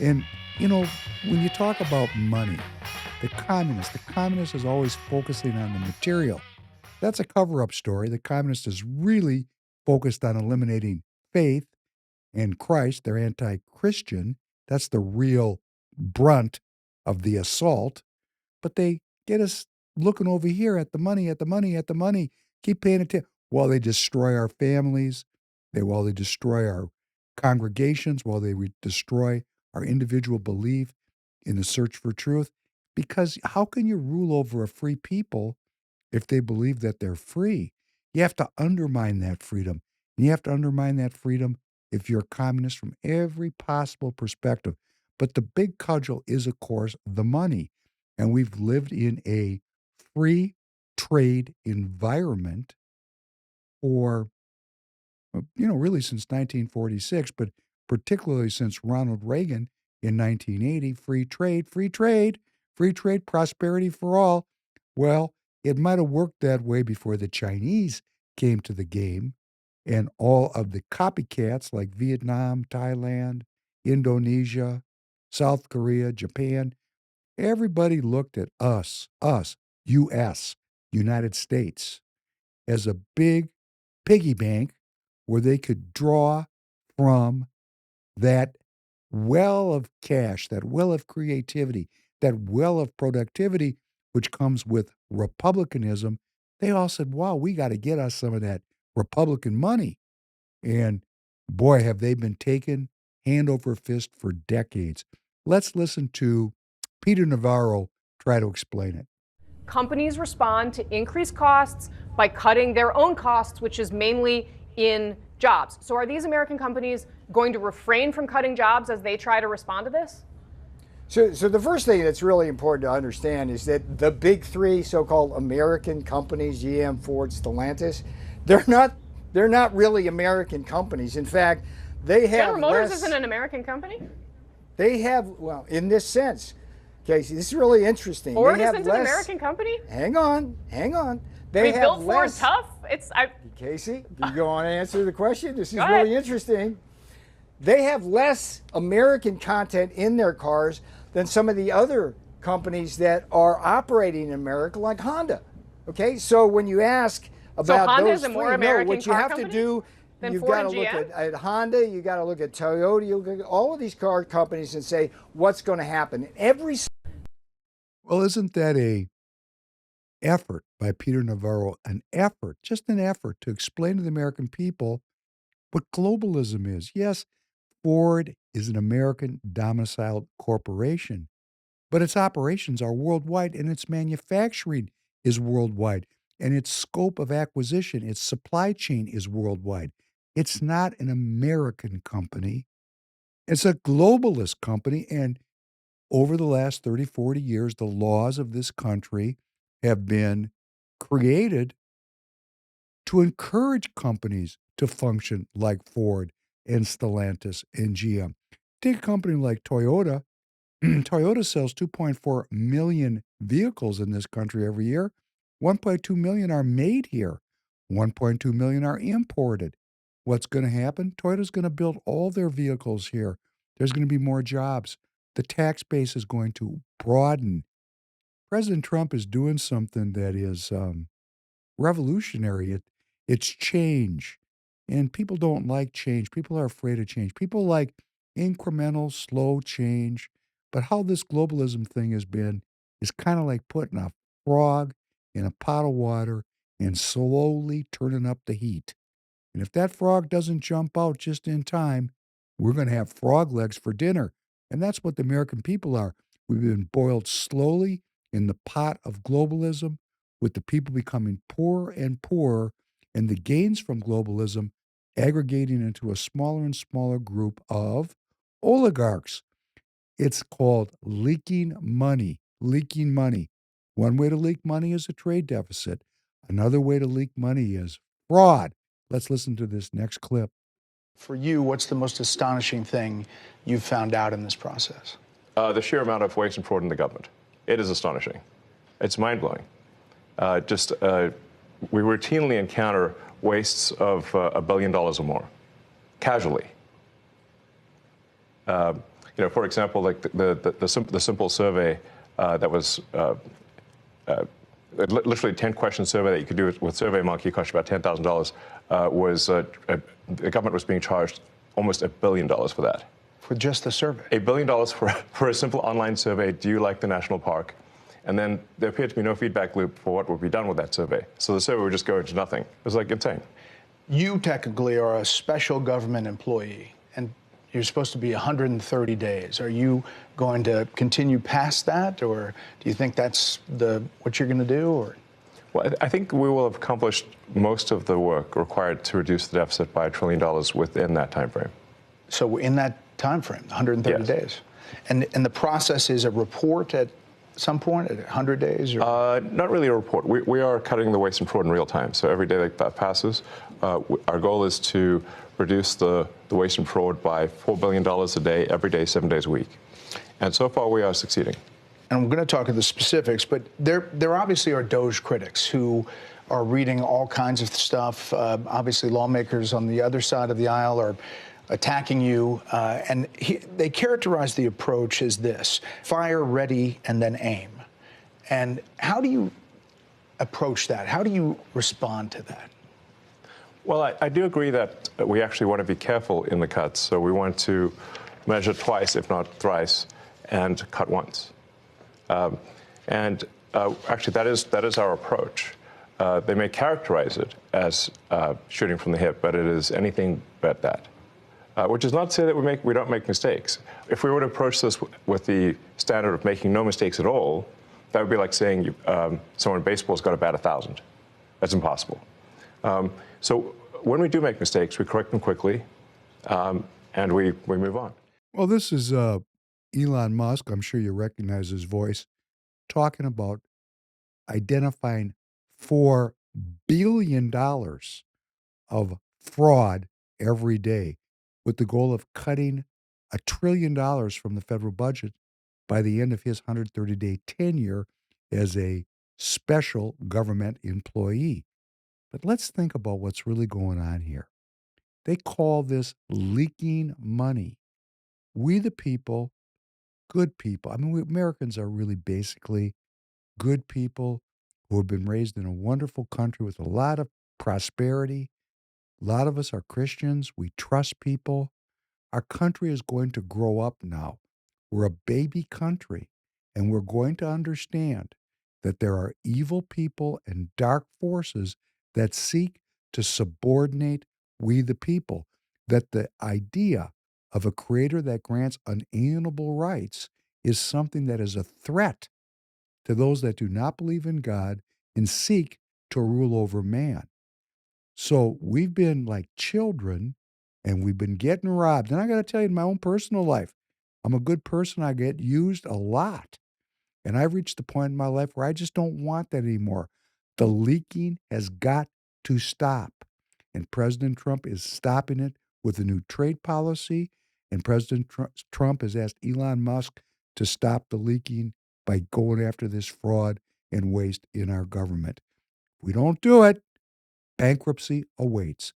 And, when you talk about money, the communist is always focusing on the material. That's a cover-up story. The communist is really focused on eliminating faith and Christ. They're anti-Christian. That's the real brunt of the assault. But they get us looking over here at the money, at the money, at the money. Keep paying attention. While they destroy our families, while they destroy our congregations, while they destroy our individual belief in the search for truth. Because how can you rule over a free people if they believe that they're free? You have to undermine that freedom. And you have to undermine that freedom if you're a communist from every possible perspective. But the big cudgel is, of course, the money. And we've lived in a free trade environment for, really since 1946, but particularly since Ronald Reagan in 1980, free trade, prosperity for all. Well, it might have worked that way before the Chinese came to the game and all of the copycats like Vietnam, Thailand, Indonesia, South Korea, Japan. Everybody looked at us, U.S., United States, as a big piggy bank where they could draw from that well of cash, that well of creativity, that well of productivity, which comes with republicanism. They all said, wow, we got to get us some of that Republican money. And boy, have they been taken hand over fist for decades. Let's listen to Peter Navarro try to explain it. Companies respond to increased costs by cutting their own costs, which is mainly in jobs. So are these American companies going to refrain from cutting jobs as they try to respond to this? So the first thing that's really important to understand is that the big three so-called American companies, GM, Ford, Stellantis, they're not really American companies. In fact, they have General Motors isn't an American company? They have, well, in this sense, Casey, this is really interesting. Ford isn't an American company? Hang on. We built Ford tough. Casey, do you go on and answer the question? This is really interesting. They have less American content in their cars than some of the other companies that are operating in America, like Honda. Okay, so when you ask about Honda's those a more American what you car have company to do, than you've Ford got to and look GM? at Honda, you got to look at Toyota, you look at all of these car companies and say what's going to happen. Well, isn't that a effort by Peter Navarro, just an effort to explain to the American people what globalism is? Yes, Ford is an American domiciled corporation, but its operations are worldwide and its manufacturing is worldwide and its scope of acquisition, its supply chain is worldwide. It's not an American company. It's a globalist company. And over the last 30, 40 years, the laws of this country have been created to encourage companies to function like Ford and Stellantis and GM. Take a company like Toyota. Toyota sells 2.4 million vehicles in this country every year. 1.2 million are made here. 1.2 million are imported. What's going to happen? Toyota's going to build all their vehicles here. There's going to be more jobs. The tax base is going to broaden. President Trump is doing something that is revolutionary. It's change. And people don't like change. People are afraid of change. People like incremental, slow change. But how this globalism thing has been is kind of like putting a frog in a pot of water and slowly turning up the heat. And if that frog doesn't jump out just in time, we're going to have frog legs for dinner. And that's what the American people are. We've been boiled slowly in the pot of globalism, with the people becoming poorer and poorer, and the gains from globalism aggregating into a smaller and smaller group of oligarchs. It's called leaking money. Leaking money. One way to leak money is a trade deficit. Another way to leak money is fraud. Let's listen to this next clip. For you, what's the most astonishing thing you've found out in this process? The sheer amount of waste and fraud in the government. It is astonishing. It's mind-blowing. We routinely encounter wastes of $1 billion or more, casually. For example, like the simple survey that was literally 10-question survey that you could do with SurveyMonkey, cost you about $10,000, was the government was being charged almost $1 billion for that. For just the survey? $1 billion for a simple online survey, do you like the national park? And then there appeared to be no feedback loop for what would be done with that survey. So the survey would just go into nothing. It was like insane. You technically are a special government employee, and you're supposed to be 130 days. Are you going to continue past that, or do you think that's what you're going to do? Or? Well, I think we will have accomplished most of the work required to reduce the deficit by $1 trillion within that time frame. So in that time frame, 130 Yes. days. And the process is a report at some point, at 100 days? Or? Not really a report. We are cutting the waste and fraud in real time. So every day that passes, our goal is to reduce the waste and fraud by $4 billion a day, every day, 7 days a week. And so far, we are succeeding. And I'm going to talk to the specifics, but there obviously are DOJ critics who are reading all kinds of stuff. Obviously, lawmakers on the other side of the aisle are attacking you, and they characterize the approach as this: fire, ready, and then aim. And how do you approach that? How do you respond to that? Well, I do agree that we actually want to be careful in the cuts. So we want to measure twice, if not thrice, and cut once. Actually, that is our approach. They may characterize it as shooting from the hip, but it is anything but that. Which is not to say that we don't make mistakes. If we were to approach this with the standard of making no mistakes at all, that would be like saying someone in baseball's got to bat 1,000. That's impossible. So when we do make mistakes, we correct them quickly, and we move on. Well, this is Elon Musk. I'm sure you recognize his voice talking about identifying $4 billion of fraud every day, with the goal of cutting $1 trillion from the federal budget by the end of his 130-day tenure as a special government employee. But let's think about what's really going on here. They call this leaking money. We, the people, good people. I mean, we Americans are really basically good people who have been raised in a wonderful country with a lot of prosperity. A lot of us are Christians. We trust people. Our country is going to grow up now. We're a baby country, and we're going to understand that there are evil people and dark forces that seek to subordinate we the people, that the idea of a creator that grants unalienable rights is something that is a threat to those that do not believe in God and seek to rule over man. So we've been like children and we've been getting robbed. And I got to tell you, in my own personal life, I'm a good person. I get used a lot. And I've reached the point in my life where I just don't want that anymore. The leaking has got to stop. And President Trump is stopping it with a new trade policy. And President Trump has asked Elon Musk to stop the leaking by going after this fraud and waste in our government. If we don't do it, bankruptcy awaits.